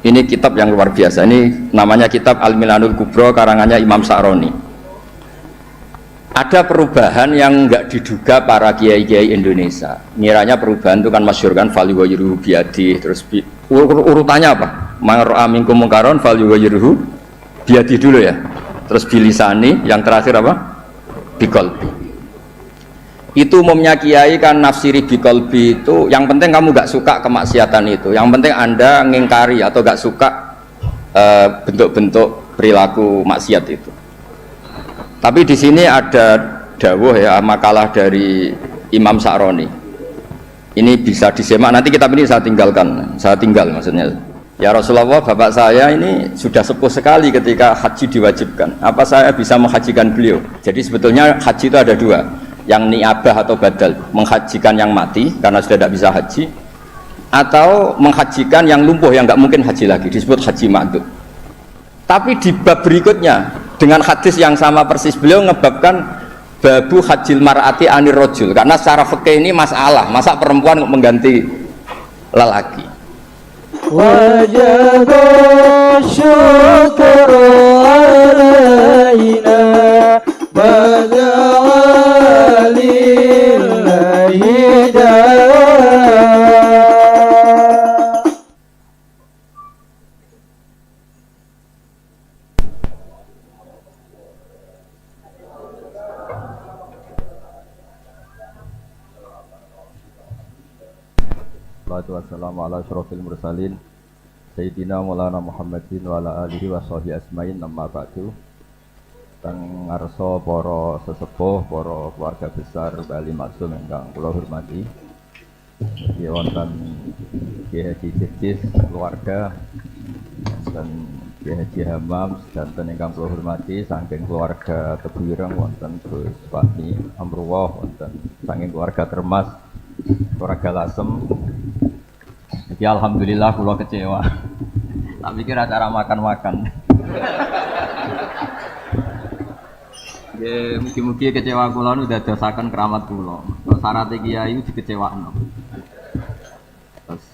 Ini kitab yang luar biasa. Ini namanya kitab Al-Milanul Kubro karangannya Imam Sa'roni. Ada perubahan yang enggak diduga para kiai-kiai Indonesia. Ngiranya perubahan itu kan masyhur kan fal yughayyiruhu biyadi, terus urutannya apa? Man ra'a minkum munkaron fal yughayyiruhu biyadi dulu ya. Terus bilisani, yang terakhir apa? Biqalbi. Itu umumnya kiai kan nafsiri biqalbi itu yang penting kamu enggak suka kemaksiatan itu. Yang penting Anda ngingkari atau enggak suka bentuk-bentuk perilaku maksiat itu. Tapi di sini ada dawuh ya, makalah dari Imam Sa'roni. Ini bisa disemak, nanti kitab ini saya tinggal maksudnya. Ya Rasulullah, bapak saya ini sudah sepuh sekali ketika haji diwajibkan. Apa saya bisa menghajikan beliau? Jadi sebetulnya haji itu ada dua, yang niabah atau badal, menghajikan yang mati karena sudah tidak bisa haji, atau menghajikan yang lumpuh yang nggak mungkin haji lagi, disebut haji ma'dzur. Tapi di bab berikutnya dengan hadis yang sama persis beliau ngebabkan babu hajil mar'ati anir rojul, karena secara fikih ini masalah masa perempuan mengganti lelaki. Wajib syukur alaina bada'alillahi Wassalamu ala asyrafil mursalin Sayyidina Maulana Muhammadin wa ala alihi wa sahbihi asmain, amma ba'du. Teng ngarsa para sesepuh, para keluarga besar Bali Maksum ingkang kula hormati. Iki wonten Kiai Haji Cis keluarga dan Kiai Haji Hamam sedanten ingkang kula hormati saking keluarga Tebuireng wonten Gus Fahmi Amruwah, wonten saking keluarga Termas, keluarga Lasem. Ya alhamdulillah kula kecewa. Tak pikir acara makan-makan. Nggih, mugi-mugi kecewa kula nu dadosaken keramat kula. Syarat kiai dikecewakno. Terus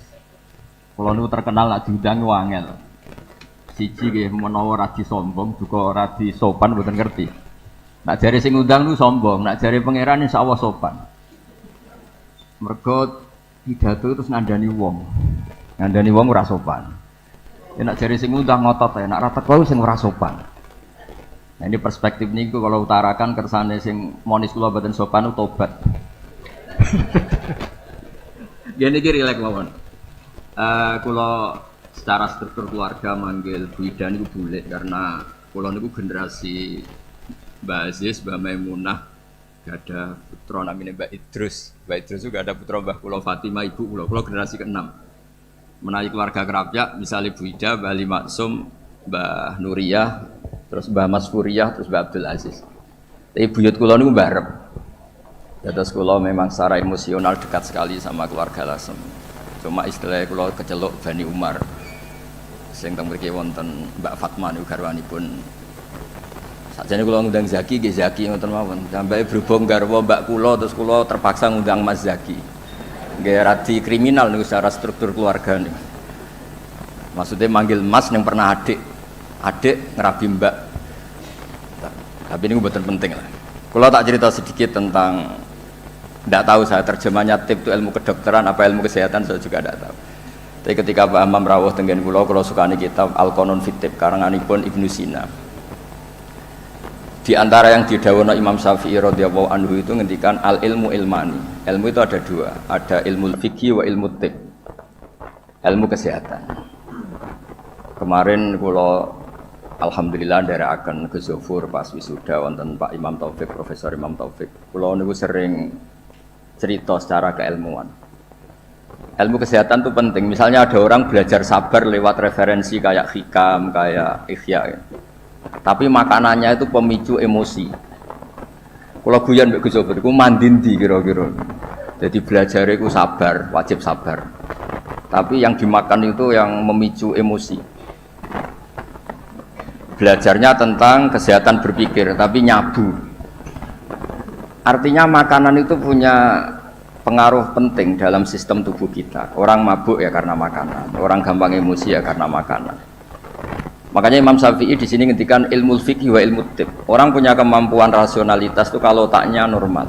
kula nu terkenal lak diundang wangel. Siji nggih menawa ora disombong, duka ora disopan mboten ngerti. Nak jare sing ngundang nu sombong, nak jare pangeran insyaallah sopan. Mergo pidato terus ngandani wong ora sopan. Ya nak jare sing ngundang ngotot ya, nak ra teko sing ora sopan. Nah ini perspektif niku kalau utarakan kersane sing monis kula boten sopan tobat. Gene iki rileks mawon. Kula secara struktur keluarga manggil Bu Ida niku bulik karena kula niku generasi Mbak Aziz, Mbak Maimunah, gak ada putra namanya Mbak Idrus. Mbak Idrus juga ada putra Mbah Kula Fatimah, ibu kula generasi ke-6. Menawi keluarga kerapyak, misalnya Bu Ida, Mbah Ali Maksum, Mbah Nuriyah, terus Mbah Mas Furiyah, terus Mbah Abdul Aziz. Tapi buyut kula niku mbarep. Dados kula memang secara emosional dekat sekali sama keluarga Lasem. Cuma istilah kula keceluk Bani Umar. Sing teng mriki wonten Mbak Fatma niku garwanipun. Sakjane kula ngundang Zaki, nggih Zaki ngoten mawon. Sampai berhubung garwa Mbak kula terus kula terpaksa ngundang Mas Zaki. Nggih radi kriminal niku secara struktur keluarga niku. Maksudnya manggil Mas yang pernah adik ngerabi Mbak. Tapi ini mboten penting lah. Kula tak cerita sedikit tentang, tidak tahu saya terjemahnya tip itu ilmu kedokteran apa ilmu kesehatan saya juga tidak tahu. Tapi ketika Pak Amam rawuh tenggen kula sukani kitab Al-Qanun fit Tib karanganipun Ibnu Sina. Di antara yang didhawuhna Imam Syafi'i radhiyallahu anhu itu ngendikan al ilmu ilmani. Ilmu itu ada dua, ada ilmu fikih wa ilmu tib. Ilmu kesehatan. Kemarin kula alhamdulillah nderekaken Gus Zofur pas wisuda wonten Pak Imam Taufik, Profesor Imam Taufik. Kula niku sering cerita secara keilmuan. Ilmu kesehatan itu penting. Misalnya ada orang belajar sabar lewat referensi kayak hikam, kayak ihya. Ya. Tapi makanannya itu pemicu emosi. Kalau guyon mbek Gus Zofur iku mandindi kira-kira. Jadi belajar itu sabar, wajib sabar. Tapi yang dimakan itu yang memicu emosi. Belajarnya tentang kesehatan berpikir, tapi nyabu. Artinya makanan itu punya pengaruh penting dalam sistem tubuh kita. Orang mabuk ya karena makanan, orang gampang emosi ya karena makanan. Makanya Imam Syafi'i di sini ngendikan ilmu fikih wa ilmu tib. Orang punya kemampuan rasionalitas itu kalau otaknya normal.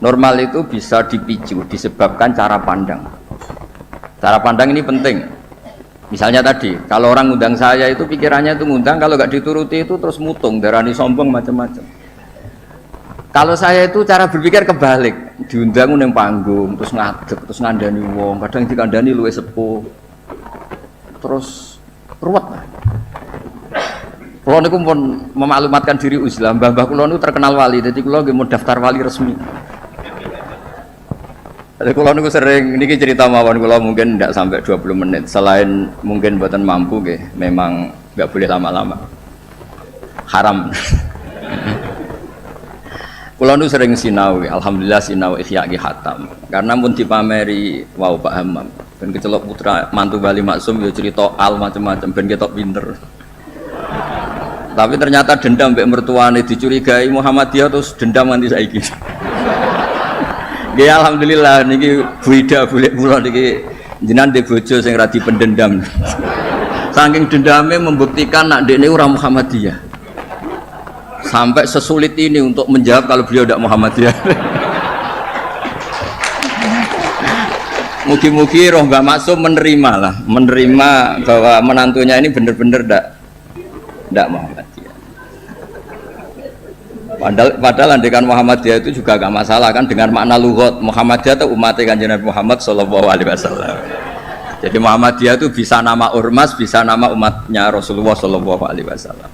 Normal itu bisa dipicu disebabkan cara pandang. Cara pandang ini penting. Misalnya tadi, kalau orang ngundang saya itu pikirannya itu ngundang, kalau nggak dituruti itu terus mutung, darani sombong macam-macam. Kalau saya itu cara berpikir kebalik, diundang nang panggung, terus ngadeg, terus ngandani wong, kadang dikandani luwih sepuh, terus ruwet. Kulo niku pun memaklumatkan diri Islam, mbah-mbah kulo niku terkenal wali, jadi kulo nggih mau daftar wali resmi. Jadi kulo niku sering niki cerita mawon kulo mungkin tidak sampai 20 menit, selain mungkin buatan mampu nggih, memang nggak boleh lama-lama. Haram. Kulo nu sering sinau, alhamdulillah sinau Ihya Ki Hatam. Karena pun dipameri wau Pak Hamam. Ben kecelok putra mantu Bali Maksum ya cerita al macam-macam ben ketok pinter. Tapi ternyata dendam mbek mertuane dicurigai Muhammadiyah terus dendam nganti saiki. Nggih alhamdulillah niki Bu Ida bulik kula niki jenengan ndek bojo sing ra dipendendam. Saking dendame membuktikan nak ndekne ora Muhammadiyah. Sampai sesulit ini untuk menjawab kalau beliau tidak Muhammadiyah. Mugi-mugi roh Mbak Maksum menerima bahwa menantunya ini benar-benar tidak Muhammadiyah. Padahal andekan Muhammadiyah itu juga gak masalah kan dengan makna lughat. Muhammadiyah itu umat Kanjeng Nabi Muhammad sallallahu alaihi wasallam. Jadi Muhammadiyah itu bisa nama ormas, bisa nama umatnya Rasulullah sallallahu alaihi wasallam.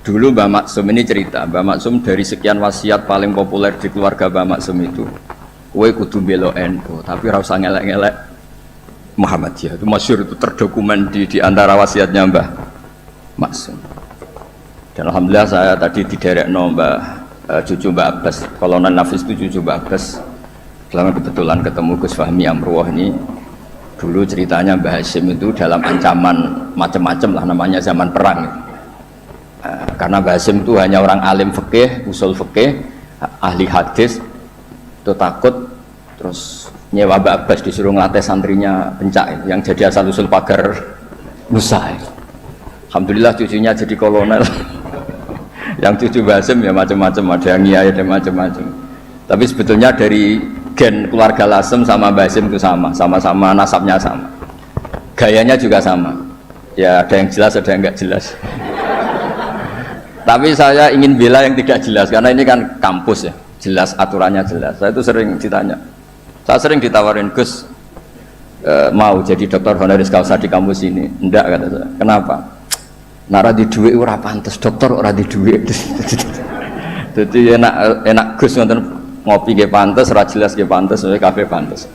Dulu Mbak Maksum ini cerita, Mbak Maksum dari sekian wasiat paling populer di keluarga Mbak Maksum itu, kowe kudu belo NU, tapi ora usah ngelek-ngelek Muhammadiyah. Itu masyhur, itu terdokumen di antara wasiatnya Mbah Maksum. Dan alhamdulillah saya tadi diderekno cucu Mbak Abbas, Kolonel Nafis itu cucu Mbak Abbas. Selama kebetulan ketemu Gus Fahmi Amruwah ini, dulu ceritanya Mbah Hasyim itu dalam ancaman macam-macam lah namanya zaman perang. Karena Mbah Hasyim itu hanya orang alim fikih, usul fikih, ahli hadis, itu takut terus nyewa Mbak Abbas disuruh ngelatih santrinya pencak yang jadi asal usul pagar Nusa. Alhamdulillah cucunya jadi kolonel. Yang cucu Mbah Hasyim ya macam-macam, ada yang iya ada macam-macam. Tapi sebetulnya dari gen keluarga Lasem sama Mbah Hasyim itu sama-sama nasabnya sama, gayanya juga sama. Ya ada yang jelas ada yang enggak jelas. Tapi saya ingin bela yang tidak jelas karena ini kan kampus ya, jelas aturannya jelas. Saya itu sering ditanya, saya sering ditawarin Gus mau jadi dokter honoris causa di kampus ini. Enggak kata saya. Kenapa? Nara di duit ora pantes dokter ora di duit. Jadi enak Gus nonton ngopi ge pantes, ora jelas ge pantes, kafe pantes.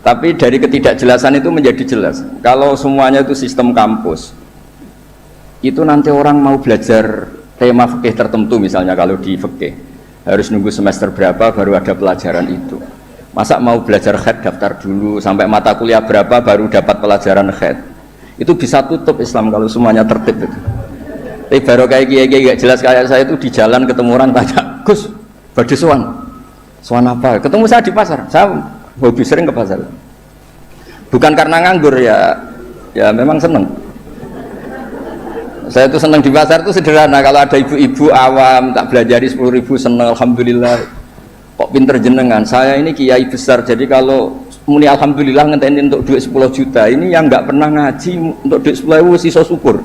Tapi dari ketidakjelasan itu menjadi jelas. Kalau semuanya itu sistem kampus, itu nanti orang mau belajar tema fikih tertentu misalnya kalau di fikih harus nunggu semester berapa baru ada pelajaran itu. Masa mau belajar khed daftar dulu sampai mata kuliah berapa baru dapat pelajaran khed. Itu bisa tutup Islam kalau semuanya tertib itu. Tapi baru kayak kiai gak jelas kayak saya itu di jalan ketemu orang tanya, Gus, badhe sowan apa? Ketemu saya di pasar. Saya hobi sering ke pasar. Bukan karena nganggur ya memang seneng. Saya itu senang di pasar itu sederhana, kalau ada ibu-ibu awam tak belajari 10.000 senang alhamdulillah. Kok pinter jenengan, saya ini kiai besar jadi kalau muni alhamdulillah ngenteni untuk duit 10 juta ini yang nggak pernah ngaji untuk duit 10.000 sisa syukur.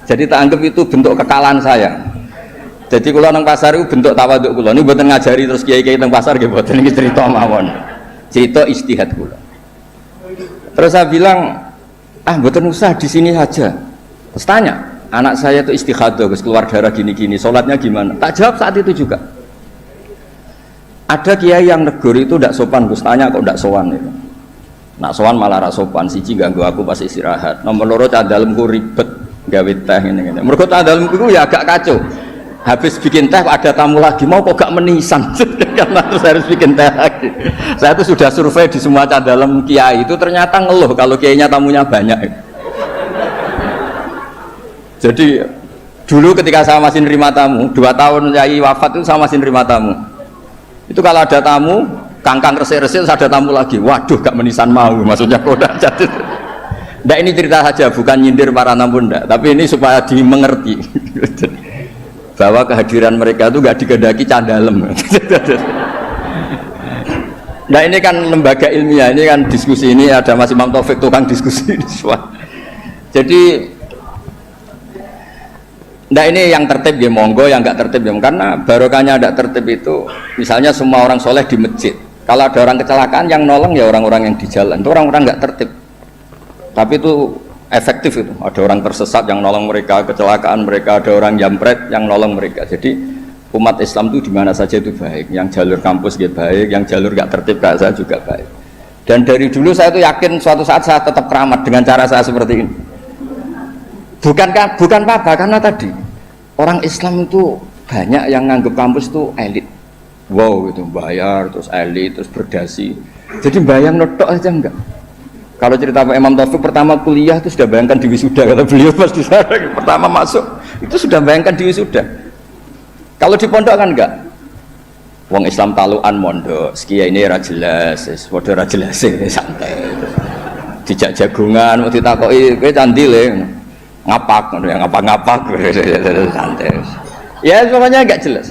Jadi tak anggap itu bentuk kekalahan saya. Jadi kalau nang pasar itu bentuk tawaduk kula. Ini mboten ngajari terus kiai-kiai nang pasar nggih mboten, iki cerita mawon. Cerita istihad kula. Terus saya bilang, mboten usah di sini saja. Terus tanya, anak saya itu istikhadah, keluar darah gini-gini, sholatnya gimana? Tak jawab saat itu juga. Ada kiai yang negur itu tidak sopan, Gus tanya kok tidak sowan itu. Nak sowan malah ra sopan, siji ganggu aku pas istirahat. Nomor loro cah dalemku ribet gawe teh ngene-ngene. Mergo cah dalemku itu ya agak kacau. Habis bikin teh ada tamu lagi, mau kok gak menisan. Karena terus harus bikin teh lagi. Saya itu sudah survei di semua cah dalem kiai itu ternyata ngeluh kalau kiainya tamunya banyak. Jadi dulu ketika saya masih nerima tamu, 2 tahun Yai wafat itu saya masih nerima tamu. Itu kalau ada tamu, kangkang resik-resik ada tamu lagi. Waduh, gak menisan mau, maksudnya koda jadi. Nggak, ini cerita saja, bukan nyindir para tamu ndak, tapi ini supaya dimengerti bahwa kehadiran mereka itu gak digendaki candalem. Nah ini kan lembaga ilmiah, ini kan diskusi, ini ada Mas Imam Taufik tukang diskusi. Jadi nah ini yang tertib ya monggo, yang nggak tertib ya, karena barokahnya tidak tertib itu misalnya semua orang soleh di masjid, kalau ada orang kecelakaan yang nolong ya orang-orang yang di jalan, itu orang-orang nggak tertib, tapi itu efektif, itu ada orang tersesat yang nolong mereka, kecelakaan mereka, ada orang jambret yang nolong mereka. Jadi umat Islam itu dimana saja itu baik, yang jalur kampus gitu baik, yang jalur nggak tertib kayak saya juga baik. Dan dari dulu saya itu yakin suatu saat saya tetap keramat dengan cara saya seperti ini. Bukan apa, karena tadi orang Islam itu banyak yang nganggap kampus itu elit. Wow, itu bayar, terus elit, terus berdasi. Jadi bayang notok aja enggak. Kalau cerita Pak Imam Taufik pertama kuliah itu sudah bayangkan di wisuda, kata beliau pas di sana pertama masuk itu sudah bayangkan di wisuda. Kalau di pondok kan enggak. Wong Islam taluan mondok, sekian ini ra jelas, padha ra jelas santai. Dijak jagungan, mau ditakoki kowe candi le. Ngapak, yang ngapak santai. Ya pokoknya nggak jelas.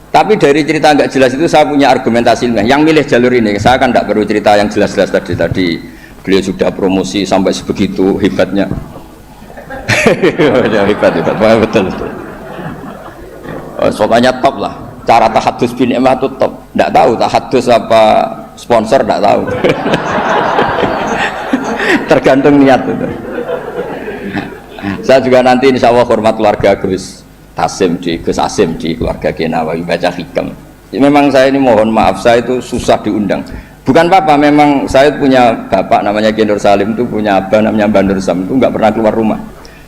Tapi dari cerita nggak jelas itu saya punya argumentasi ilmiah. Yang milih jalur ini, saya kan tidak perlu cerita yang jelas-jelas tadi beliau sudah promosi sampai sebegitu hebatnya. hebat, betul. Soalnya top lah. Cara tahadus bin Emah itu top. Tidak tahu tahadus apa sponsor, tidak tahu. Tergantung niat itu. Saya juga nanti insya Allah hormat keluarga Gus Asim di keluarga Kenawawi baca hikam. Ya, memang saya ini mohon maaf, saya itu susah diundang. Bukan apa-apa, memang saya punya bapak namanya Ki Nur Salim, itu punya abah namanya Mbah Nur Sam, itu nggak pernah keluar rumah.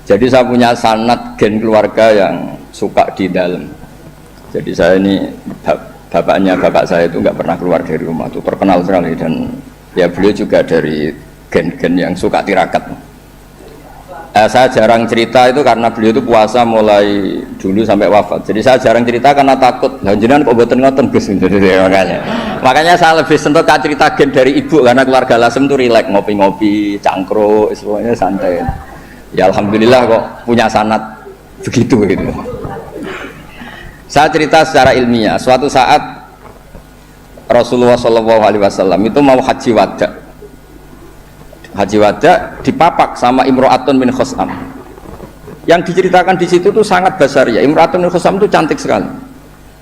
Jadi saya punya sanad gen keluarga yang suka di dalam. Jadi saya ini bapak saya itu nggak pernah keluar dari rumah, itu terkenal sekali, dan ya beliau juga dari gen-gen yang suka tirakat. Saya jarang cerita itu karena beliau itu puasa mulai dulu sampai wafat. Jadi saya jarang cerita karena takut. Lah jenengan kok mboten ngoten Gus. Makanya saya lebih sentuh cerita gen dari ibu, karena keluarga Lasem itu rileks, ngopi-ngopi, cangkruk, semuanya santai. Ya alhamdulillah kok punya sanad begitu gitu. Saya cerita secara ilmiah. Suatu saat Rasulullah SAW itu mau haji wada. Haji wada dipapak sama Imro'atun min Khos'am. Yang diceritakan di situ tuh sangat besar ya. Imro'atun min Khos'am itu cantik sekali.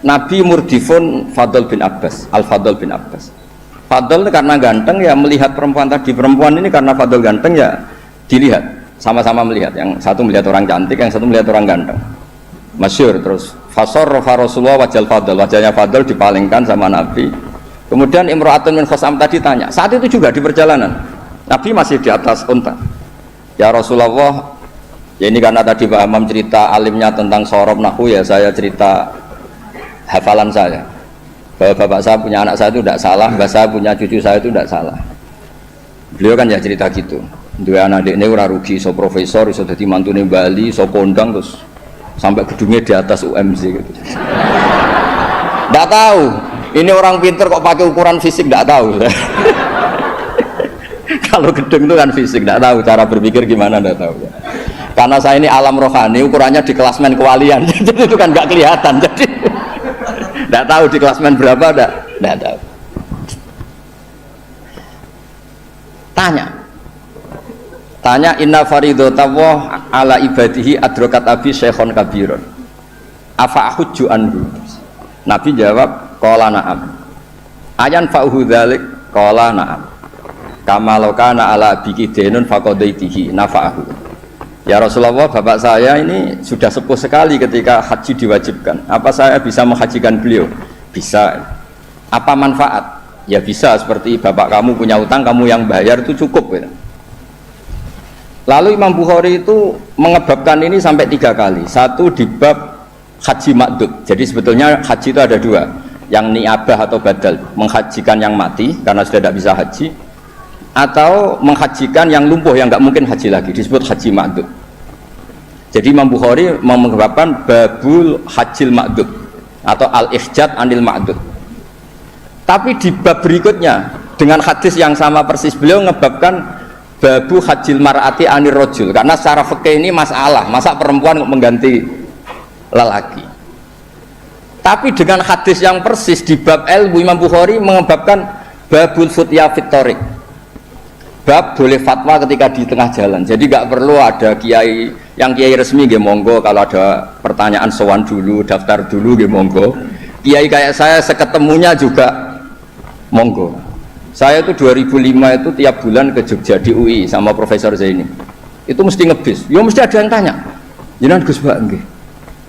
Nabi murdifun Fadl bin Abbas, Al-Fadl bin Abbas. Fadl karena ganteng ya melihat perempuan tadi. Perempuan ini karena Fadl ganteng ya dilihat, sama-sama melihat. Yang satu melihat orang cantik, yang satu melihat orang ganteng. Masyhur terus. Fasor Rasulullah wajal Fadl, wajahnya Fadl dipalingkan sama Nabi. Kemudian Imro'atun min Khos'am tadi tanya. Saat itu juga di perjalanan. Nabi masih di atas unta. Ya Rasulullah, ya ini karena tadi Pak Imam cerita alimnya tentang sorob nahu, ya saya cerita hafalan saya. Bahwa bapak saya punya anak saya itu tidak salah, bapak saya punya cucu saya itu tidak salah. Beliau kan ya cerita gitu. Dua anak ini ora rugi, so profesor, so jadi mantune Bali, so kondang terus sampai gedungnya di atas UMZ gitu. Tidak tahu. Ini orang pinter kok pakai ukuran fisik, tidak tahu. Kalau gedung itu kan fisik, tidak tahu cara berpikir gimana, tidak tahu. Karena saya ini alam rohani, ukurannya di klasmen kewalian, jadi itu kan nggak kelihatan. Jadi tidak tahu di klasmen berapa, tidak tahu. Tanya inna faridotawah ala ibadihi adrokat abi syekhon kabiron. Afa ahujju anhu. Nabi jawab, qala na'am. Ayan fa'uhu dzalik, qala na'am. Kamalokana ala biki denun fakodaitihi nafa'ahu. Ya Rasulullah, bapak saya ini sudah sepuh sekali ketika haji diwajibkan. Apa saya bisa menghajikan beliau? Bisa. Apa manfaat? Ya bisa, seperti bapak kamu punya utang, kamu yang bayar itu cukup gitu. Lalu Imam Bukhari itu mengebabkan ini sampai 3 kali. Satu di bab haji makdud. Jadi sebetulnya haji itu ada 2, yang niabah atau badal, menghajikan yang mati karena sudah tidak bisa haji, atau menghajikan yang lumpuh yang nggak mungkin haji lagi, disebut haji makdud. Jadi Imam Bukhari mengebabkan babul hajil makdud, atau al-ihjat anil ma'dud. Tapi di bab berikutnya dengan hadis yang sama persis beliau ngebabkan babu hajil mar'ati anir rojul, karena secara fikih ini masalah, masa perempuan mengganti lelaki. Tapi dengan hadis yang persis di bab ilmu Imam Bukhari mengebabkan babul futya fit thoriq, bab boleh fatwa ketika di tengah jalan. Jadi nggak perlu ada kiai, yang kiai resmi nggih monggo, kalau ada pertanyaan sowan dulu, daftar dulu nggih monggo. Kiai kayak saya seketemunya juga monggo. Saya itu 2005 itu tiap bulan ke Jogja di UI sama Profesor Zaini. Itu mesti ngebis. Ya mesti ada yang tanya. Jenengan Gus Mbak nggih.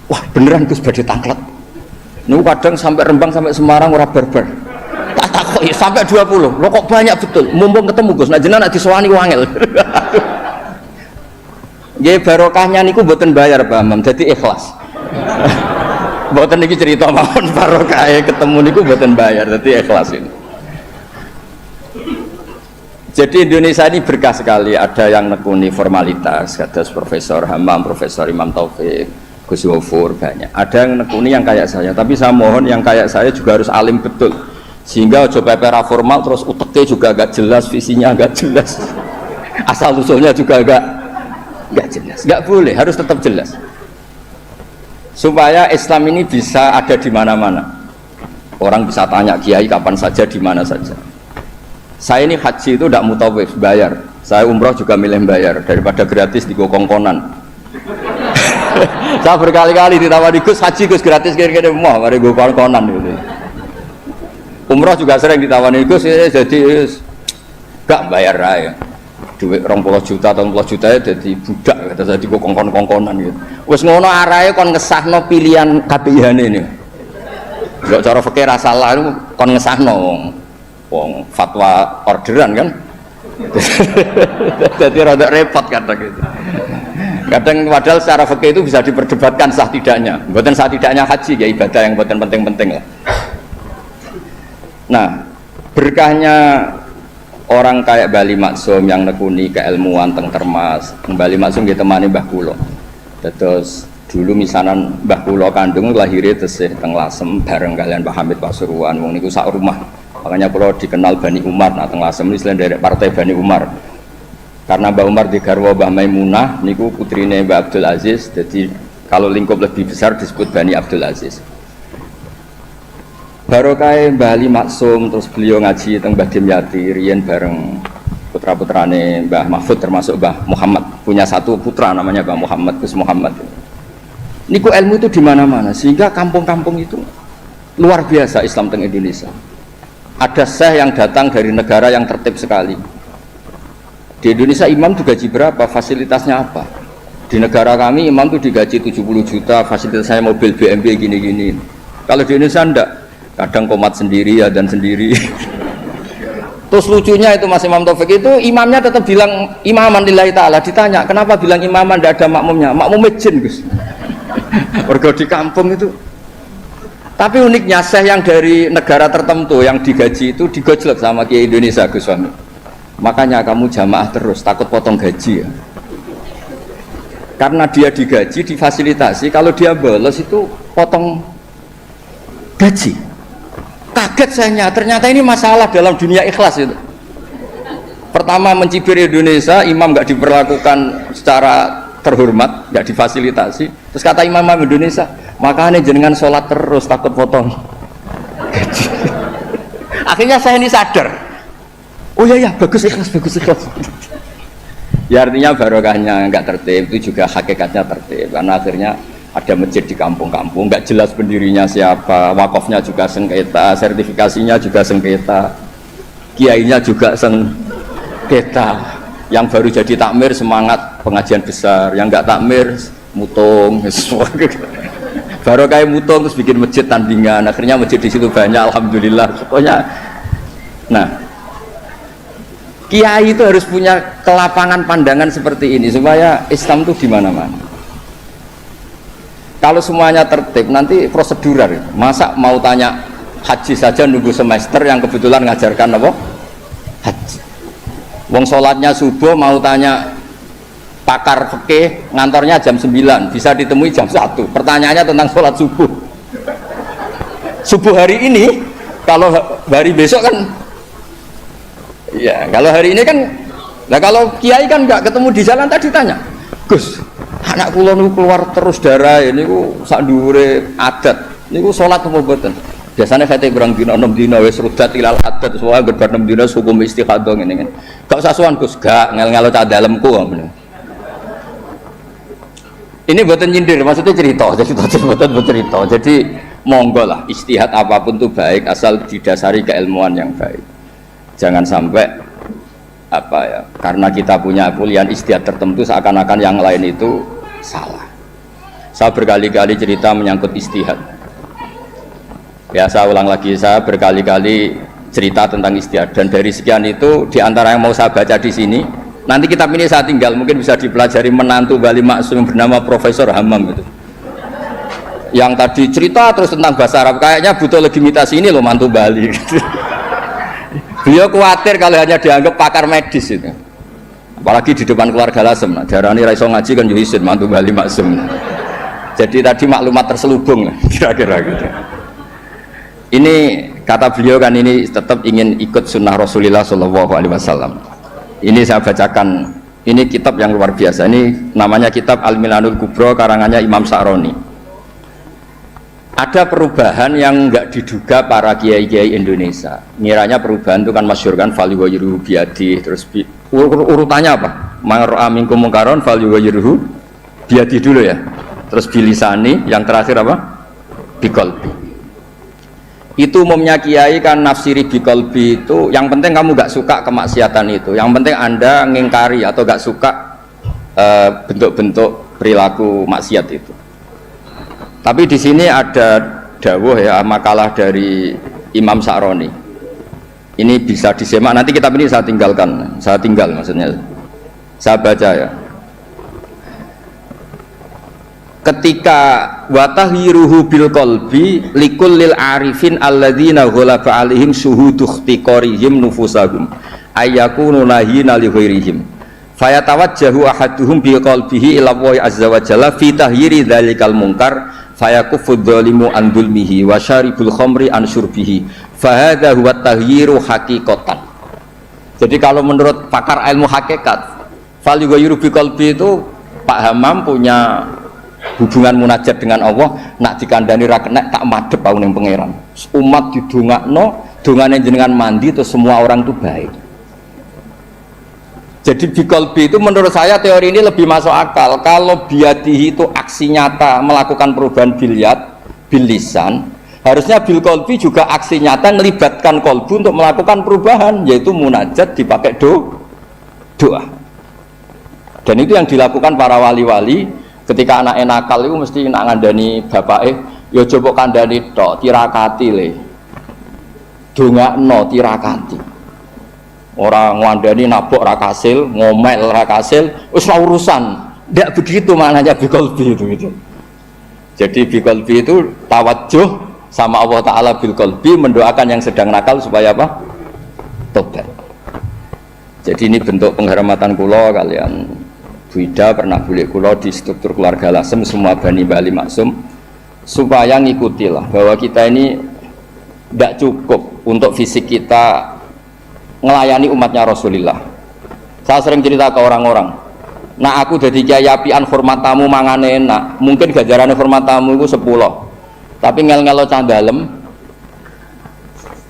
Wah, beneran Gus badhe tangklet. Niku kadang sampai Rembang sampai Semarang ora barbar. Tak takoki sampai 20. Loh kok banyak betul. Mumpung ketemu Gus, nek jenengan disowani wangel. Nggih barokahnya niku mboten bayar Pak Imam, dadi ikhlas. Mboten niki cerita mawon barokahe ketemu niku mboten bayar, dadi ikhlas ini. Jadi Indonesia ini berkah sekali, ada yang nekuni formalitas, ada Profesor Hamam, Profesor Imam Taufik, Gus Wofur, banyak. Ada yang nekuni yang kayak saya, tapi saya mohon yang kayak saya juga harus alim betul, sehingga coba pera formal terus uteknya juga agak jelas, visinya agak jelas, asal usulnya juga agak jelas. Nggak boleh, harus tetap jelas, supaya Islam ini bisa ada di mana-mana. Orang bisa tanya kiai kapan saja, di mana saja. Saya ini haji itu tidak mutawif, bayar. Saya umroh juga milih bayar daripada gratis di kongkonan. Saya berkali-kali ditawari Gus haji Gus gratis kira-kira mau mari gue kongkonan gitu. Umroh juga sering ditawari Gus jadi gak bayar aja. Duit 20 juta atau 40 juta ya jadi budak kata saya di kongkon-kongkonan gitu. Wes ngono arahe kon ngesahno pilihan KPIH ini. Gak cara fikih ra salah kon ngesahno wong fatwa orderan kan. Jadi rada repot kadang gitu. Kadang padahal secara fikih itu bisa diperdebatkan sah tidaknya. Bukan sah tidaknya haji ya ibadah yang bukan penting-penting lah. Nah, berkahnya orang kayak Bali Maksum yang nekuni keilmuan teng Termas. Bali Maksum dia temani Mbah Kulo. Terus dulu misanan Mbah Kulo kandung lahirnya tesih teng Lasem bareng kalian Pak Hamid Pasuruan. Wong niku sak rumah. Makanya kalau dikenal Bani Umar, nah teng Lasem ini selain dari partai Bani Umar. Karena Mbah Umar di garwa Mbah Maimunah, niku putrine Mbah Abdul Aziz. Jadi kalau lingkup lebih besar disebut Bani Abdul Aziz. Barokah Mbah Ali Maksum, terus beliau ngaji teng Mbah Dimyati, riyen bareng putra-putrane Mbah Mahfud termasuk Mbah Muhammad. Punya satu putra namanya Mbah Muhammad, Gus Muhammad. Niku ilmu itu di mana-mana, sehingga kampung-kampung itu luar biasa Islam teng Indonesia. Ada syekh yang datang dari negara yang tertib sekali. Di Indonesia imam digaji berapa? Fasilitasnya apa? Di negara kami imam itu digaji 70 juta, fasilitasnya mobil BMW gini-gini. Kalau di Indonesia enggak, kadang komat sendiri ya dan sendiri. Terus lucunya itu Mas Imam Taufik itu imamnya tetap bilang imaman lillahi ta'ala. Ditanya kenapa bilang imaman enggak ada makmumnya? Makmumnya jin Gus. Warga di kampung itu. Tapi uniknya syekh yang dari negara tertentu yang digaji itu digojlok sama Kiai Indonesia Gus Wami. Makanya kamu jamaah terus, takut potong gaji ya. Karena dia digaji, difasilitasi, kalau dia bolos itu potong gaji. Kaget sayanya, ternyata ini masalah dalam dunia ikhlas itu. Pertama mencibir Indonesia, imam nggak diperlakukan secara terhormat, nggak difasilitasi. Terus kata imam Indonesia, makanya jenengan sholat terus takut potong gaji. Akhirnya saya ini sadar, oh iya bagus ikhlas. Ya artinya barokahnya nggak tertib itu juga hakikatnya tertib, karena akhirnya ada masjid di kampung-kampung nggak jelas pendirinya siapa, wakafnya juga sengketa, sertifikasinya juga sengketa, kiainya juga sengketa. Yang baru jadi takmir semangat pengajian besar, yang nggak takmir mutung. Baru kayak mutung terus bikin masjid tandingan, akhirnya masjid di situ banyak, alhamdulillah. Pokoknya, nah, kiai itu harus punya kelapangan pandangan seperti ini supaya Islam itu di mana-mana. Kalau semuanya tertib, nanti prosedural. Masa mau tanya haji saja nunggu semester yang kebetulan ngajarkan apa? Haji. Wong sholatnya subuh mau tanya pakar fikih ngantornya jam 9, bisa ditemui jam 1. Pertanyaannya tentang sholat subuh. subuh hari ini, kalau hari besok kan, ya kalau hari ini kan, nah kalau kiai kan nggak ketemu di jalan tadi tanya, Gus, anak kula niku keluar terus darah ini ku sak dhuwure adat, niku salat apa mboten? Biasanya kate kurang dina 6 dina wis rudat ilal adat, soalnya gerbar 6 dina hukum istikhadah ngene kan. Gak usah sowan Gus, gak ngel-ngelo cah dalemku ngono. Ini buatan nyindir, maksudnya cerita, jadi buatan bercerita. Jadi monggo lah, istihad apapun itu baik asal didasari keilmuan yang baik. Jangan sampai apa ya, karena kita punya pilihan istihad tertentu seakan-akan yang lain itu salah. Saya berkali-kali cerita menyangkut istihad. Ya saya ulang lagi, saya berkali-kali cerita tentang istihad dan dari sekian itu diantara yang mau saya baca di sini. Nanti kitab ini saya tinggal, mungkin bisa dipelajari menantu Bali Maksum yang bernama Profesor Hammam itu. Yang tadi cerita terus tentang bahasa Arab, kayaknya butuh legitimasi ini loh mantu Bali. Beliau khawatir kalau hanya dianggap pakar medis itu. Apalagi di depan keluarga Lasem, nah, darani raiso ngaji kan yuhisin mantu Bali Maksum. Jadi tadi maklumat terselubung kira-kira gitu. Ini kata beliau kan ini tetap ingin ikut sunnah Rasulullah SAW. Ini saya bacakan, ini kitab yang luar biasa, ini namanya kitab Al-Milanul Kubro karangannya Imam Sa'roni. Ada perubahan yang enggak diduga para kiai-kiai Indonesia. Ngiranya perubahan itu kan masyhur kan fal yughayyiruhu biyadihi, terus urutannya apa? Man ra'a minkum munkaran fal yughayyiruhu biyadihi dulu ya. Terus bilisani, yang terakhir apa? Biqalbi. Itu umumnya kiai kan nafsiri biqalbi itu yang penting kamu gak suka kemaksiatan itu, yang penting anda ngingkari atau gak suka bentuk-bentuk perilaku maksiat itu. Tapi di sini ada dawuh ya, makalah dari Imam Sa'roni. Ini bisa disimak, nanti kitab ini saya tinggalkan, saya tinggal maksudnya, saya baca ya. Ketika watahhiruhu bil qalbi likullil arifin alladzina ghalaba alaihim syuhudu ikhtiqarihim nufusahum ayyakunu nahina li ghairihim fayatawajjahu ahaduhum bi qalbihi ila Allah azza wa jalla fi tahyiri dzalikal munkar fayakuffu dzalimu an dzulmihi wa syaribul khamri an syurbihi fa hadza huwa tahyiru haqiqatan. Jadi kalau menurut pakar ilmu hakikat fal yughayyiru bi qalbi itu Pak Hammam punya hubungan munajat dengan Allah, nak dikandani ra kena tak madhep aku ning pangeran. Umat didongakno, dongane jenengan mandi terus semua orang itu baik. Jadi biqalbi itu menurut saya teori ini lebih masuk akal. Kalau biadihi itu aksi nyata melakukan perubahan bil lisan, harusnya bil qalbi juga aksi nyata melibatkan qalbu untuk melakukan perubahan, yaitu munajat dipakai doa. Dan itu yang dilakukan para wali-wali. Ketika anak nakal itu mesti nak ngandani bapake, ya coba kandani tok, tirakati le. Dongakno tirakati. Orang ngandani nabok ra kasil, ngomel ra kasil, wis urusan. Ndak begitu maknanya biqalbi itu gitu. Jadi biqalbi itu tawajuh sama Allah taala bil qalbi, mendoakan yang sedang nakal supaya apa? Tobat. Jadi ini bentuk penghormatan kula kalian Bu Ida pernah bulik kula di struktur keluarga Lasem semua Bani Bali Maksum supaya ngikutilah bahwa kita ini tidak cukup untuk fisik kita melayani umatnya Rasulullah. Saya sering cerita ke orang-orang, nah aku jadi kiai apian hormat tamu mangane enak, mungkin gajaran hormat tamu itu 10, tapi ngel-ngelo cah dalem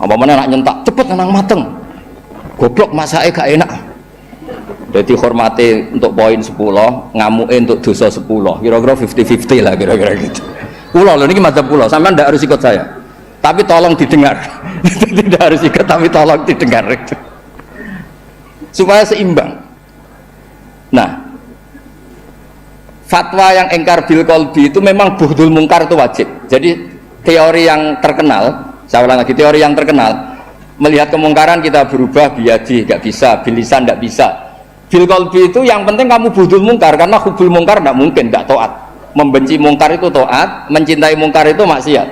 apa mana nak nyentak cepet nang mateng goblok masake gak enak. Jadi hormati untuk poin 10, ngamuin untuk dosa 10, kira-kira 50-50 lah kira-kira gitu. Pulau loh, ini madzhab pulau, sampean tidak harus ikut saya, tapi tolong didengar. Tidak harus ikut, tapi tolong didengar. Supaya seimbang. Nah, fatwa yang engkar bil qalbi itu memang buhdul mungkar itu wajib. Jadi teori yang terkenal, saya ulang lagi, teori yang terkenal, melihat kemungkaran kita berubah biadi, nggak bisa, bilisan nggak bisa. Bil qalbi itu yang penting kamu budul mungkar, karena hubul mungkar tidak mungkin, tidak taat. Membenci mungkar itu taat, mencintai mungkar itu maksiat.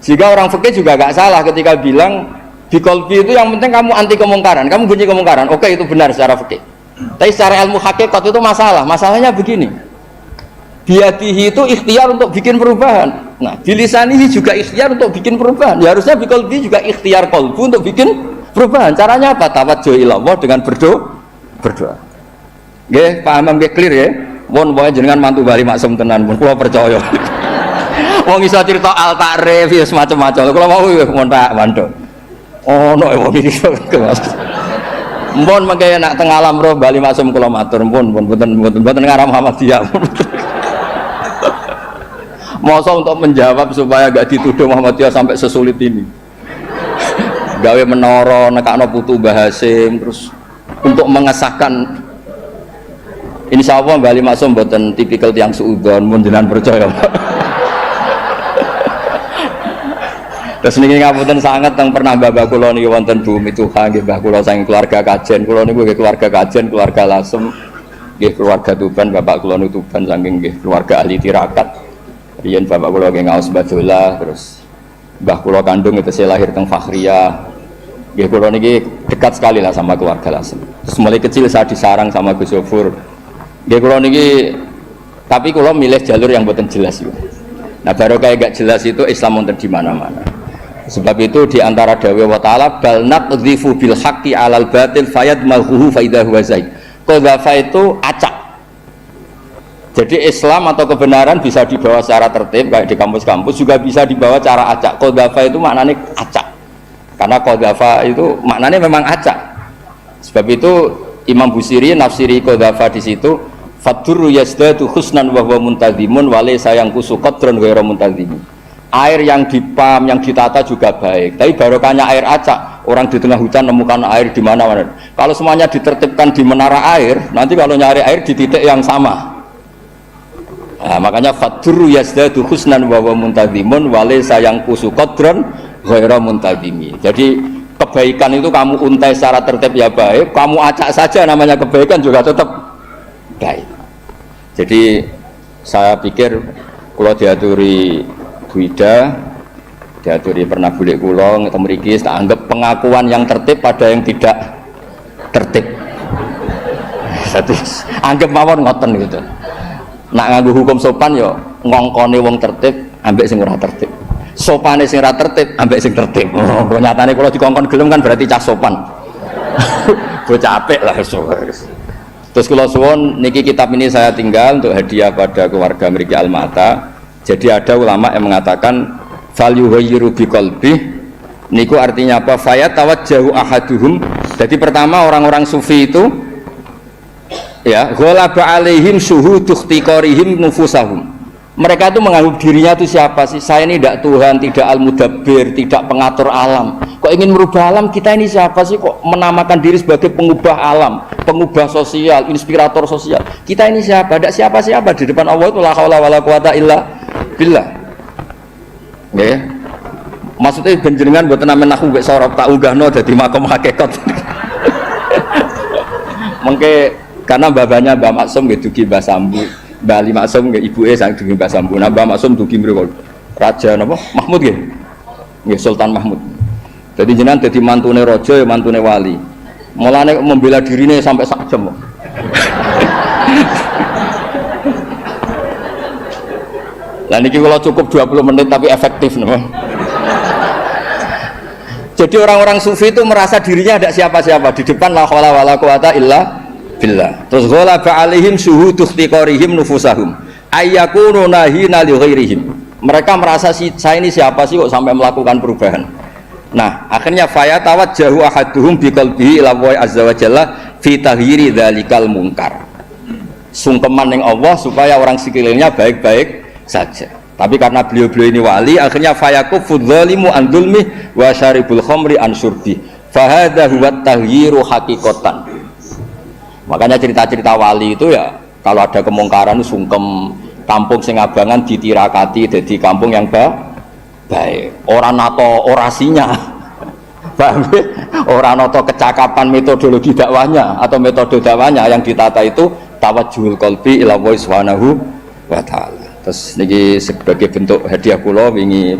Jika orang fikih juga gak salah ketika bilang bil qalbi itu yang penting kamu anti kemungkaran, kamu benci kemungkaran. Oke, itu benar secara fikih. Tapi secara ilmu hakikat itu masalah. Masalahnya begini. Biadihi itu ikhtiar untuk bikin perubahan. Nah, bilisanihi juga ikhtiar untuk bikin perubahan. Ya harusnya biqalbi juga ikhtiar qalbu untuk bikin perubahan. Caranya apa? Tawajjuh ila Allah dengan berdoa. Nggih, paham nggih clear ya? Mun wae jenengan mantu bali maksum tenan, mun kula percaya. Wong iso cerita al ta'rif ya semacam-macam. Kula mau mun tak mandho. Ono wong iki. Mun mengke nak teng alam roh bali maksum kula matur pun mboten ngarah Muhammadiyah. Masa untuk menjawab supaya gak dituduh Muhammadiyah sampai sesulit ini. Gawe menara nekakno putu Mbah Hasim terus untuk mengesahkan insya Allah Bali Maksum mboten tipikal tiang suudzon mun jenengan percaya. Terus niki ngapunten sanget teng pernah bapak kula niki wonten bumi Tuhan nggih mbah kula saking keluarga Kajen. Kula niku nggih keluarga Kajen, keluarga Lasem, nggih keluarga Tuban, bapak kula niku Tuban saking nggih keluarga ahli tirakat. Riyen bapak kula nggih ngaos Badola, terus mbah kula kandung itu saya lahir teng Fakhriyah. Nggih kula niki dekat sekali lah sama keluarga Lasem. Terus mulai kecil saya disarang sama Gus Zofur. Nggih kula niki tapi kula milih jalur yang mboten jelas yo. Nah baru kayak gak jelas itu Islam wonten di mana-mana. Sebab itu diantara dawuh wa ta'ala bal naqdhifu bil haqqi 'alal batil fayadmaghuhu fa idza huwa zaid. Qadhafa itu acak. Jadi Islam atau kebenaran bisa dibawa secara tertib kayak di kampus-kampus, juga bisa dibawa cara acak. Qadhafa itu maknanya acak. Karena qadhafa itu maknanya memang acak. Sebab itu Imam Busiri nafsiri qadhafa di situ fadurru yazdatu husnan wa huwa muntazimun wa laysa yanqusu qadran ghairu muntazimin. Air yang dipam, yang ditata juga baik. Tapi barokahnya air acak. Orang di tengah hujan nemukan air di mana-mana. Kalau semuanya ditertibkan di menara air, nanti kalau nyari air di titik yang sama. Nah, makanya fadru yazdadu husnan wa huwa muntazimun wa laysa yanqusu qadran ghairu muntazimi. Jadi kebaikan itu kamu untai secara tertib ya baik, kamu acak saja namanya kebaikan juga tetap baik. Jadi saya pikir kalau diaturi Bu Ida, diaturi pernah bulik kula ngeten mriki tak anggap pengakuan yang tertib pada yang tidak tertib. Jadi anggap mawon ngoten gitu. Nak nganggo hukum sopan yo ngongkone wong tertib ambek sing ora tertib. Sopane sing ora tertib ambek sing tertib. Oh, nyatane kula dikongkon gelem kan berarti cah sopan. Bocah apik lah Terus kula suwun niki kitab ini saya tinggal untuk hadiah pada keluarga mriki Almata. Jadi ada ulama yang mengatakan fal yughayyiru biqalbi niku artinya apa? Faya tawajjahu ahaduhum. Jadi pertama orang-orang sufi itu ya ghalaba alaihim syuhudu ikhtiqarihim nufusahum. Mereka itu menganggap dirinya itu siapa sih? Saya ini tidak Tuhan, tidak al-mudabbir, tidak pengatur alam. Kok ingin merubah alam? Kita ini siapa sih? Kok menamakan diri sebagai pengubah alam, pengubah sosial, inspirator sosial? Kita ini siapa? Tidak siapa-siapa di depan Allah itu la haula wala quwata illa billah. Ya. Maksudnya benjenengan buat nama nahu mbek sorop tak unggahno dadi makom hakikat. Mengke karena babanya Mbah Maksum nggih dugi Mbah Sambu. Mbah Ali Maksum nggih ibuke sang dugi Mbah Sambu. Nah Mbah Maksum dugi mriku Raja napa? Mahmud nggih. Nggih Sultan Mahmud. Jadi jenengan dadi mantune raja ya mantune wali. Mulane membela dirine sampai sak jam. Lah niki kalau cukup 20 menit tapi efektif no. Jadi orang-orang sufi itu merasa dirinya tidak siapa-siapa di depan la haula wala quwata illa billah. Terus ghalaba alaihim syuhudu ikhtiqarihim nufusahum ayyakunu nahina li ghairihim. Mereka merasa saya ini siapa sih kok sampai melakukan perubahan. Nah, akhirnya faya tawajjahu ahaduhum biqalbihi ila wa azza wa jalla fi taghyiri dzalikal munkar. Sungkeman ning Allah supaya orang sekelilingnya baik-baik saja. Tapi karena beliau-beliau ini wali, akhirnya fayakufu dzalimu an dzulmi wa syaribul khamri an syurbi. Fa hadza huwa taghyiru haqiqatan. Makanya cerita-cerita wali itu ya kalau ada kemungkaran itu sungkem, kampung sing abangan ditirakati jadi kampung yang baik. Orang nato orasinya. Paham ya? Orang nato kecakapan metodologi dakwahnya atau metode dakwahnya yang ditata itu tawajjuhul qalbi ila Allah subhanahu wa ta'ala. Terus niki sebagai bentuk hadiah kula wingi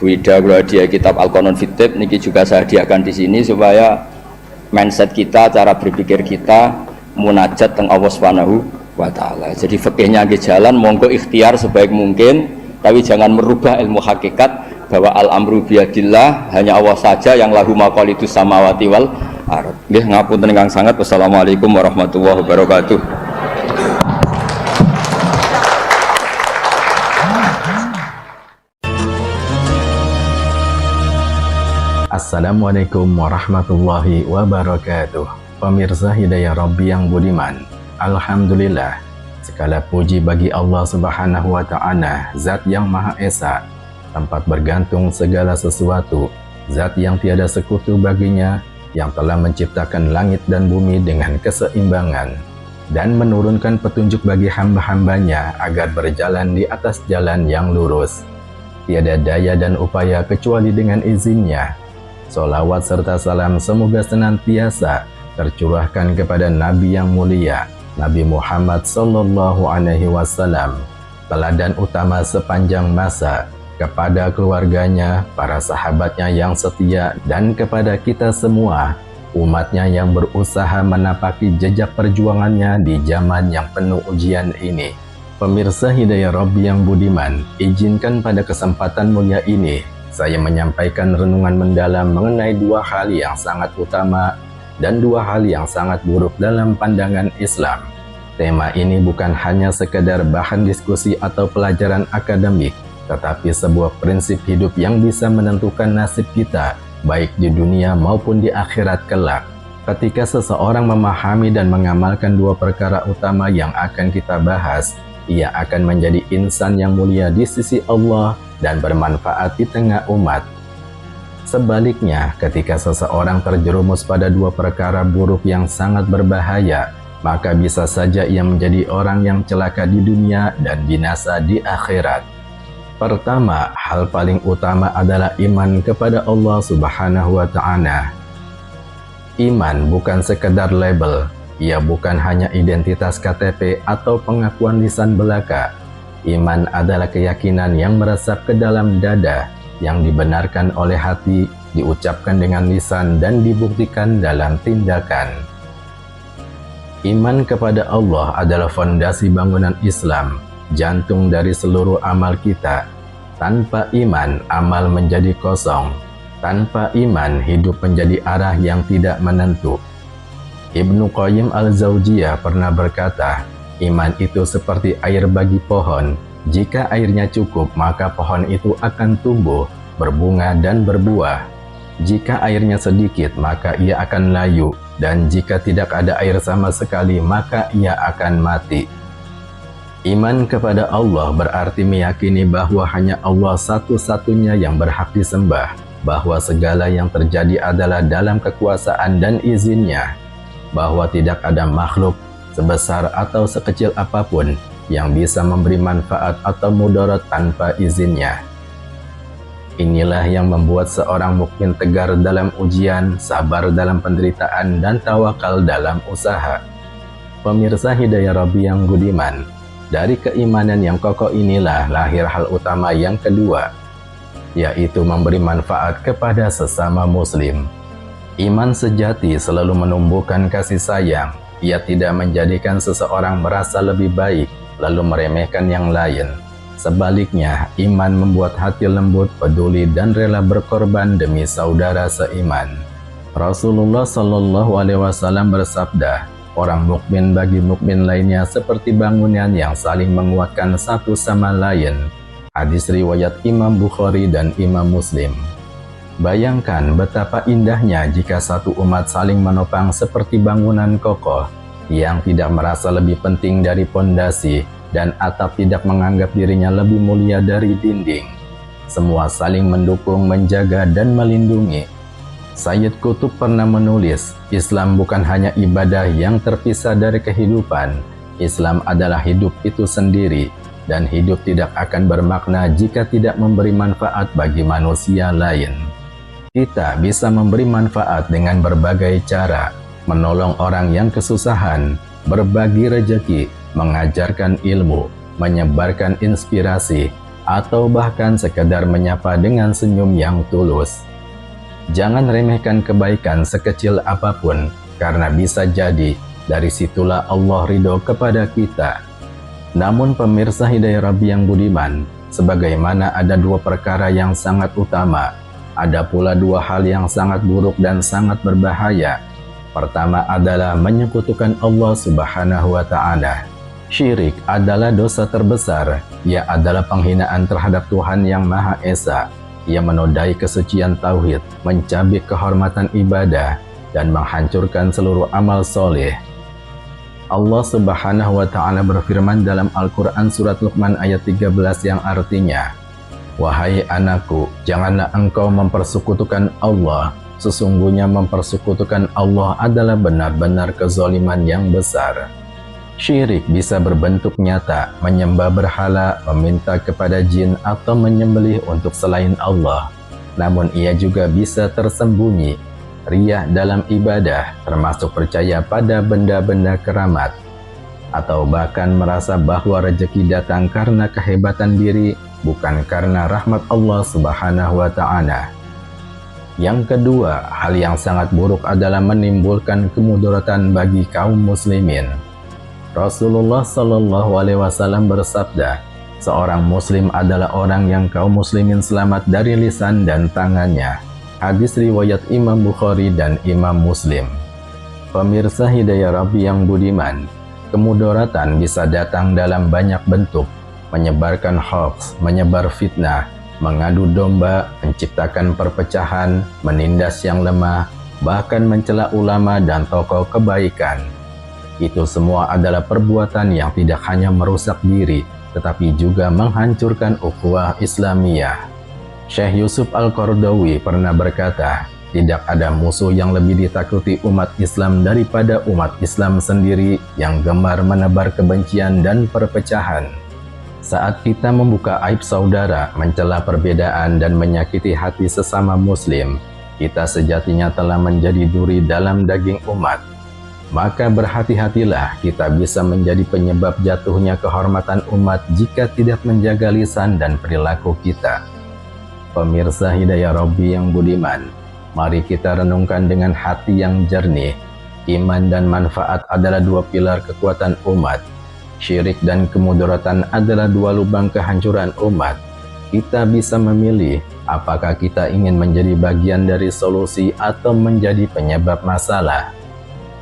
Bu Ida kula hadiah kitab Al-Qanun Fitib niki juga saya hadiahkan di sini supaya mindset kita, cara berpikir kita munajat teng Allah Subhanahu wa ta'ala. Jadi fikihnya nggih jalan, monggo ikhtiar sebaik mungkin, tapi jangan merubah ilmu hakikat bahwa al-amru biyadillah, hanya Allah saja yang lahu maqalidus samawati wal ardh. Nggih ngapunten ingkang sanget. Wassalamualaikum warahmatullahi wabarakatuh. Assalamualaikum warahmatullahi wabarakatuh. Pemirsa Hidayah Rabbi yang budiman, alhamdulillah, segala puji bagi Allah Subhanahu wa Ta'ala, Zat yang Maha Esa, tempat bergantung segala sesuatu, Zat yang tiada sekutu baginya, yang telah menciptakan langit dan bumi dengan keseimbangan dan menurunkan petunjuk bagi hamba-hambanya agar berjalan di atas jalan yang lurus. Tiada daya dan upaya kecuali dengan izinnya. Sholawat serta salam semoga senantiasa tercurahkan kepada Nabi yang mulia, Nabi Muhammad Sallallahu Alaihi Wasallam, teladan utama sepanjang masa, kepada keluarganya, para sahabatnya yang setia, dan kepada kita semua, umatnya yang berusaha menapaki jejak perjuangannya di zaman yang penuh ujian ini. Pemirsa Hidayah Rabbi yang budiman, izinkan pada kesempatan mulia ini saya menyampaikan renungan mendalam mengenai dua hal yang sangat utama dan dua hal yang sangat buruk dalam pandangan Islam. Tema ini bukan hanya sekedar bahan diskusi atau pelajaran akademik, tetapi sebuah prinsip hidup yang bisa menentukan nasib kita, baik di dunia maupun di akhirat kelak. Ketika seseorang memahami dan mengamalkan dua perkara utama yang akan kita bahas, ia akan menjadi insan yang mulia di sisi Allah dan bermanfaat di tengah umat. Sebaliknya, ketika seseorang terjerumus pada dua perkara buruk yang sangat berbahaya, maka bisa saja ia menjadi orang yang celaka di dunia dan binasa di akhirat. Pertama, hal paling utama adalah iman kepada Allah Subhanahu wa Ta'ala. Iman bukan sekedar label, ia bukan hanya identitas KTP atau pengakuan lisan belaka. Iman adalah keyakinan yang meresap ke dalam dada, yang dibenarkan oleh hati, diucapkan dengan lisan, dan dibuktikan dalam tindakan. Iman kepada Allah adalah fondasi bangunan Islam, jantung dari seluruh amal kita. Tanpa iman, amal menjadi kosong. Tanpa iman, hidup menjadi arah yang tidak menentu. Ibnu Qayyim al-Jauziyah pernah berkata, iman itu seperti air bagi pohon. Jika airnya cukup, maka pohon itu akan tumbuh, berbunga dan berbuah. Jika airnya sedikit, maka ia akan layu. Dan jika tidak ada air sama sekali, maka ia akan mati. Iman kepada Allah berarti meyakini bahwa hanya Allah satu-satunya yang berhak disembah, bahwa segala yang terjadi adalah dalam kekuasaan dan izinnya, bahwa tidak ada makhluk sebesar atau sekecil apapun yang bisa memberi manfaat atau mudarat tanpa izinnya. Inilah yang membuat seorang mukmin tegar dalam ujian, sabar dalam penderitaan, dan tawakal dalam usaha. Pemirsa Hidayah Rabbi yang budiman, dari keimanan yang kokoh inilah lahir hal utama yang kedua, yaitu memberi manfaat kepada sesama muslim. Iman sejati selalu menumbuhkan kasih sayang. Ia tidak menjadikan seseorang merasa lebih baik, lalu meremehkan yang lain. Sebaliknya, iman membuat hati lembut, peduli, dan rela berkorban demi saudara seiman. Rasulullah Shallallahu Alaihi Wasallam bersabda, orang mukmin bagi mukmin lainnya seperti bangunan yang saling menguatkan satu sama lain. Hadis riwayat Imam Bukhari dan Imam Muslim. Bayangkan betapa indahnya jika satu umat saling menopang seperti bangunan kokoh yang tidak merasa lebih penting dari pondasi, dan atap tidak menganggap dirinya lebih mulia dari dinding. Semua saling mendukung, menjaga, dan melindungi. Sayyid Qutb pernah menulis, Islam bukan hanya ibadah yang terpisah dari kehidupan. Islam adalah hidup itu sendiri, dan hidup tidak akan bermakna jika tidak memberi manfaat bagi manusia lain. Kita bisa memberi manfaat dengan berbagai cara, menolong orang yang kesusahan, berbagi rejeki, mengajarkan ilmu, menyebarkan inspirasi, atau bahkan sekedar menyapa dengan senyum yang tulus. Jangan remehkan kebaikan sekecil apapun, karena bisa jadi Dari situlah Allah ridho kepada kita. Namun pemirsa Hidayah Rabbi yang budiman, sebagaimana ada dua perkara yang sangat utama, ada pula dua hal yang sangat buruk dan sangat berbahaya. Pertama adalah menyekutukan Allah Subhanahu wa Ta'ala. Syirik adalah dosa terbesar. Ia adalah penghinaan terhadap Tuhan yang Maha Esa. Ia menodai kesucian tauhid, mencabik kehormatan ibadah, dan menghancurkan seluruh amal soleh. Allah Subhanahu wa Ta'ala berfirman dalam Al-Quran surat Luqman ayat 13 yang artinya, "Wahai anakku, janganlah engkau mempersekutukan Allah. Sesungguhnya mempersekutukan Allah adalah benar-benar kezaliman yang besar." Syirik bisa berbentuk nyata, menyembah berhala, meminta kepada jin, atau menyembelih untuk selain Allah. Namun ia juga bisa tersembunyi, riya dalam ibadah, termasuk percaya pada benda-benda keramat, atau bahkan merasa bahwa rezeki datang karena kehebatan diri, bukan karena rahmat Allah Subhanahu wa Ta'ala. Yang kedua, hal yang sangat buruk adalah menimbulkan kemudaratan bagi kaum muslimin. Rasulullah Shallallahu Alaihi Wasallam bersabda, seorang muslim adalah orang yang kaum muslimin selamat dari lisan dan tangannya. Hadis riwayat Imam Bukhari dan Imam Muslim. Pemirsa Hidayah Rabbi yang budiman, kemudaratan bisa datang dalam banyak bentuk, menyebarkan hoax, menyebar fitnah, mengadu domba, menciptakan perpecahan, menindas yang lemah, bahkan mencela ulama dan tokoh kebaikan. Itu semua adalah perbuatan yang tidak hanya merusak diri, tetapi juga menghancurkan ukhuwah Islamiyah. Syekh Yusuf Al-Qaradawi pernah berkata, tidak ada musuh yang lebih ditakuti umat Islam daripada umat Islam sendiri yang gemar menebar kebencian dan perpecahan. Saat kita membuka aib saudara, mencela perbedaan dan menyakiti hati sesama muslim, kita sejatinya telah menjadi duri dalam daging umat. Maka berhati-hatilah, kita bisa menjadi penyebab jatuhnya kehormatan umat jika tidak menjaga lisan dan perilaku kita. Pemirsa Hidayah Rabbi yang budiman, mari kita renungkan dengan hati yang jernih. Iman dan manfaat adalah dua pilar kekuatan umat. Syirik dan kemudaratan adalah dua lubang kehancuran umat. Kita bisa memilih apakah kita ingin menjadi bagian dari solusi atau menjadi penyebab masalah.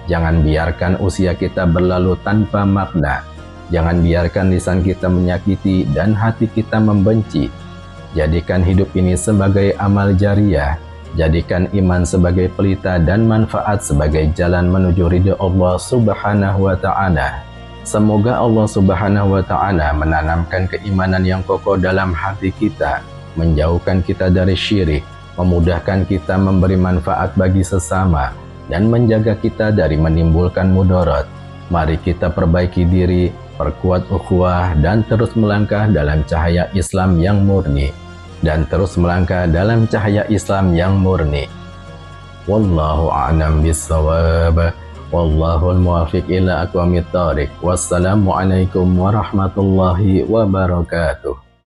Jangan biarkan usia kita berlalu tanpa makna. Jangan biarkan lisan kita menyakiti dan hati kita membenci. Jadikan hidup ini sebagai amal jariah. Jadikan iman sebagai pelita dan manfaat sebagai jalan menuju ridha Allah Subhanahu wa Ta'ala. Semoga Allah Subhanahu wa Ta'ala menanamkan keimanan yang kokoh dalam hati kita, menjauhkan kita dari syirik, memudahkan kita memberi manfaat bagi sesama, dan menjaga kita dari menimbulkan mudarat. Mari kita perbaiki diri, perkuat ukhuwah, dan terus melangkah dalam cahaya Islam yang murni. Wallahu a'lam bissawab. Wallahul muwafiq ila aqwamit thoriq. Wassalamualaikum warahmatullahi wabarakatuh.